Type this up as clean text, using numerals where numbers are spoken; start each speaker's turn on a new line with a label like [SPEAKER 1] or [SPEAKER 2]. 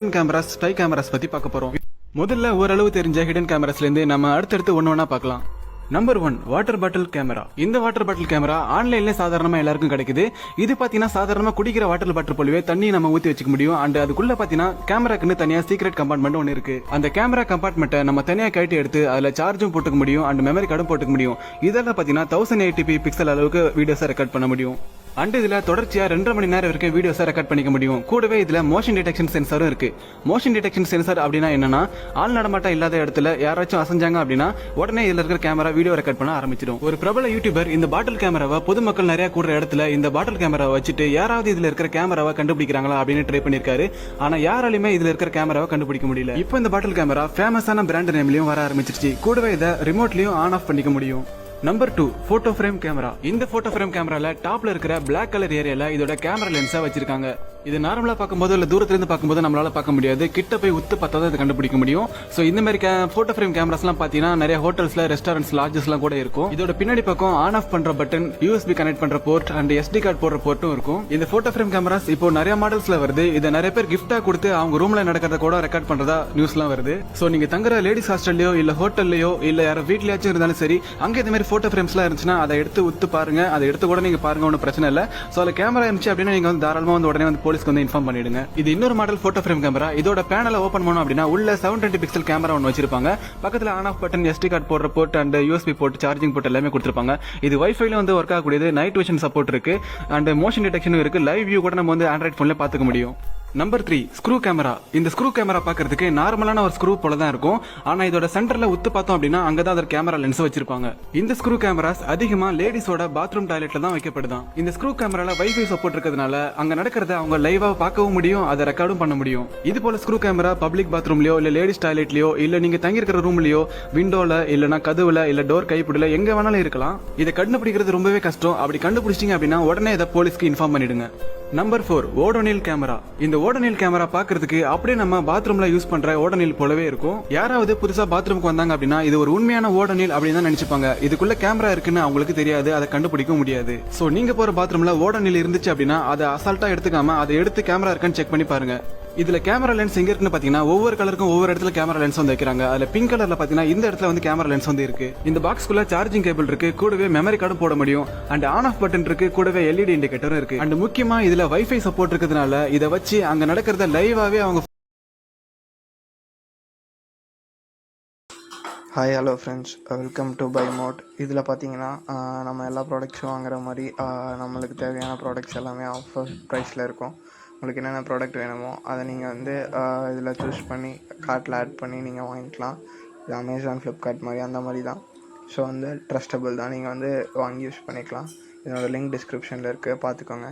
[SPEAKER 1] Cameras spy cameras பத்தி பார்க்க போறோம். முதல்ல ஓரளவு தெரிஞ்ச ஹிடன் கேமராஸ்ல இருந்து நம்ம அடுத்தடுத்து ஒண்ணா பார்க்கலாம். Number 1 water bottle camera. இந்த வாட்டர் பாட்டில் கேமரா ஆன்லைன்ல சாதாரணமா எல்லாருக்கும் கிடைக்குது. இது பாத்தீங்கன்னா சாதாரணமா குடிக்கிற வாட்டர் பாட்டில் போலவே தண்ணி நம்ம ஊத்தி வச்சுக்க முடியும். அண்ட் அதுக்குள்ள பாத்தீங்கன்னா கேமராக்குன்னு தனியா சீக்ரெட் கம்பார்ட்மெண்ட் ஒன்று இருக்கு. அந்த கேமரா கம்பார்ட்மெண்ட்டை நம்ம தனியா கழட்டி எடுத்து அதுல சார்ஜும் போட்டுக்க முடியும் அண்ட் மெமரி கார்டும் போட்டுக்க முடியும். இதெல்லாம் பாத்தீங்கன்னா 1080p பிக்சல் அளவுக்கு வீடியோஸை ரெக்கார்ட் பண்ண முடியும். அண்ட் இதுல தொடர்ச்சியா 2.5 மணி நேரம் வரைக்கும் வீடியோஸை ரெக்கார்ட் பண்ணிக்க முடியும். கூடவே இதுல மோஷன் டிடெக்ஷன் சென்சாரும் இருக்கு. மோஷன் டிடெக்ஷன் சென்சார் அப்படின்னா என்னன்னா, ஆள் நடமாட்டம் இல்லாத இடத்துல யாராச்சும் அசைஞ்சாங்க அப்படின்னா உடனே இதுல இருக்கிற கேமரா வீடியோ ரெக்கார்ட் பண்ண ஆரம்பிச்சிடும். ஒரு பிரபல யூடியூபர் இந்த பாட்டில் கேமராவை பொதுமக்கள் நிறைய கூடுற இடத்துல இந்த பாட்டில் கேமராவை வச்சுட்டு யாராவது இதுல இருக்கிற கேமராவை கண்டுபிடிக்கிறாங்களா அப்படின்னு ட்ரை பண்ணிருக்காரு. ஆனா யாராலுமே இதுல இருக்கிற கேமராவை கண்டுபிடிக்க முடியல. இப்போ இந்த பாட்டில் கேமரா ஃபேமஸான பிராண்ட் நேம்லயும் வர ஆரம்பிச்சிருச்சு. கூடவே இதை ரிமோட்லயும் ஆன் ஆஃப் பண்ணிக்க முடியும். Number 2 photo frame camera. இந்த போட்டோ ஃப்ரேம் கேமரால டாப்ல இருக்கிற பிளாக் கலர் ஏரியால இதோட கேமரா லென்ஸா வச்சிருக்காங்க. இது நார்மலா பார்க்கும்போது இல்ல தூரத்துல இருந்து பார்க்கும்போது நம்மளால பார்க்க முடியாது. கிட்ட போய் உத்து பார்த்தா தான் இதை கண்டுபிடிக்க முடியும். சோ இந்த மாதிரி போட்டோ ஃப்ரேம் கேமராஸ் எல்லாம் பாத்தீங்கன்னா நிறைய ஹோட்டல்ஸ்ல, ரெஸ்டாரண்ட்ஸ், லாட்ஜஸ் எல்லாம் கூட இருக்கும். இதோட பின்னாடி பக்கம் ஆன் ஆஃப் பண்ற பட்டன், யூஎஸ்பி கனெக்ட் பண்ற போர்ட் அண்ட் SD கார்டு போடுற போர்ட்டும் இருக்கும். இந்த போட்டோ ஃப்ரேம் கேமராஸ் இப்போ நிறைய மாடல்ஸ்ல வருது. இதை நிறைய பேர் கிஃப்டா கொடுத்து அவங்க ரூம்ல நடக்கிறத கூட ரெக்கார்ட் பண்றதா நியூஸ் எல்லாம் வருது. சோ நீங்க தங்குற லேடிஸ் ஹாஸ்டல்லயோ இல்ல ஹோட்டல்லயோ இல்ல யாரோ வீட்லயாச்சும் இருந்தாலும் சரி, அங்க இந்த மாதிரி போட்டோ ஃப்ரேம்ஸ் எல்லாம் இருந்துச்சுன்னா அதை எடுத்து உத்து பாருங்க. அதை எடுத்து கூட நீங்க பாருங்க, ஒன்றும் பிரச்சனை இல்ல. சோ அதுல கேமரா இருந்துச்சு அப்படின்னா நீங்க வந்து தாராளமா வந்து உடனே வந்து போலீஸ்க்கு வந்து இன்ஃபார்ம் பண்ணிடுங்க. இது இன்னொரு மாடல் போட்டோ ஃப்ரேம் கேமரா. இதோட பேனலை ஓபன் பண்ணோம் அப்படின்னா உள்ள 720 பிக்சல் கேமரா ஒன்று வச்சிருப்பாங்க. பக்கத்துல on off button, SD card போடுற port and USB port, charging port எல்லாமே கொடுத்திருப்பாங்க. இது வைஃபைல வந்து ஒர்க் ஆகக்கூடியது. நைட் விஷன் சப்போர்ட் இருக்கு அண்ட் மோஷன் டிடெக்ஷனும் இருக்கு. லைவ் வியூ கூட நம்ம வந்து ஆண்ட்ராய்ட் போன்ல பாத்துக்க முடியும். Number 3 screw camera. இந்த ஸ்க்ரூ கேமரா பாக்கிறதுக்கு நார்மலான ஒரு ஸ்க்ரூ போல தான் இருக்கும். ஆனா இதோட சென்டர்ல உத்து பார்த்தோம் அப்படின்னா அங்கதான் அதோட கேமரா லென்ஸ் வச்சிருப்பாங்க. இந்த ஸ்க்ரூ கேமராஸ் அதிகமா லேடிஸோட பாத்ரூம் டாய்லெட்ல தான் வைக்கப்படுதான். இந்த ஸ்க்ரூ கேமரால வைஃபை சப்போர்ட் இருக்கிறதுனால அங்க நடக்கிறத அவங்க லைவா பார்க்கவும் முடியும், அதை ரெக்கார்டும் பண்ண முடியும். இது போல ஸ்க்ரூ கேமரா பப்ளிக் பாத்ரூம்லயோ இல்ல லேடிஸ் டாய்லெட்லயோ இல்ல நீங்க தங்கி இருக்கிற ரூம்லயோ, விண்டோல இல்லனா கதவுல இல்ல டோர் கைப்பிடில எங்க வேணாலும் இருக்கலாம். இதை கண்டுபிடிக்கிறது ரொம்பவே கஷ்டம். அப்படி கண்டுபிடிச்சிட்டீங்க அப்படின்னா உடனே இதை போலீஸ்க்கு இன்ஃபார்ம் பண்ணிடுங்க. நம்பர் 4 ஓடோனில் கேமரா. இந்த ஓடோனில் கேமரா பாக்குறதுக்கு அப்படியே நம்ம பாத்ரூம்ல யூஸ் பண்ற ஓடோனில் போலவே இருக்கும். யாராவது புதுசா பாத்ரூமுக்கு வந்தாங்க அப்படின்னா இது ஒரு உண்மையான ஓடோனில் அப்படின்னு தான் நினைச்சுப்பாங்க. இதுக்குள்ள கேமரா இருக்குன்னு அவங்களுக்கு தெரியாது, அதை கண்டுபிடிக்க முடியாது. சோ நீங்க போற பாத்ரூம்ல ஓடோனில் இருந்துச்சு அப்படின்னா அதை அசால்ட்டா எடுத்துக்காம அதை எடுத்து கேமரா இருக்கான்னு செக் பண்ணி பாருங்க. இதுல கேமரா லென்ஸ் எங்க இருக்குன்னு பாத்தீங்கன்னா ஒவ்வொரு கலருக்கும் ஒவ்வொரு இடத்துல கேமரா லென்ஸ் வந்து வைக்கிறாங்க. அதுல பிங்க் கலர்ல பாத்தீங்கன்னா இந்த இடத்துல வந்து கேமரா லென்ஸ் வந்து இருக்கு. இந்த பாக்ஸ்க்குள்ள சார்ஜிங் கேபிள் இருக்கு, கூடவே மெமரி கார்டும் போட முடியும் அண்ட் ஆன் ஆஃப் பட்டன் இருக்கு, கூடவே LED இண்டிகேட்டரும் இருக்கு. அண்ட் முக்கியமா இதுல வைஃபை சப்போர்ட் இருக்கிறதுனால இதை வச்சு அங்க நடக்கிறத லைவாவே அவங்க.
[SPEAKER 2] Hi hello friends, welcome to by mode. இதில் பார்த்தீங்கன்னா நம்ம எல்லா ப்ராடக்ட்ஸும் வாங்குற மாதிரி நம்மளுக்கு தேவையான ப்ராடக்ட்ஸ் எல்லாமே ஆஃபர் ப்ரைஸில் இருக்கும். உங்களுக்கு என்னென்ன ப்ராடக்ட் வேணுமோ அதை நீங்கள் வந்து இதில் சூஸ் பண்ணி கார்ட்டில் ஆட் பண்ணி நீங்கள் வாங்கிக்கலாம். இது அமேசான், ஃப்ளிப்கார்ட் மாதிரி அந்த மாதிரி தான். ஸோ வந்து ட்ரஸ்டபுள் தான், நீங்கள் வந்து வாங்கி யூஸ் பண்ணிக்கலாம். இதனோட லிங்க் டிஸ்கிரிப்ஷனில் இருக்குது, பார்த்துக்கோங்க.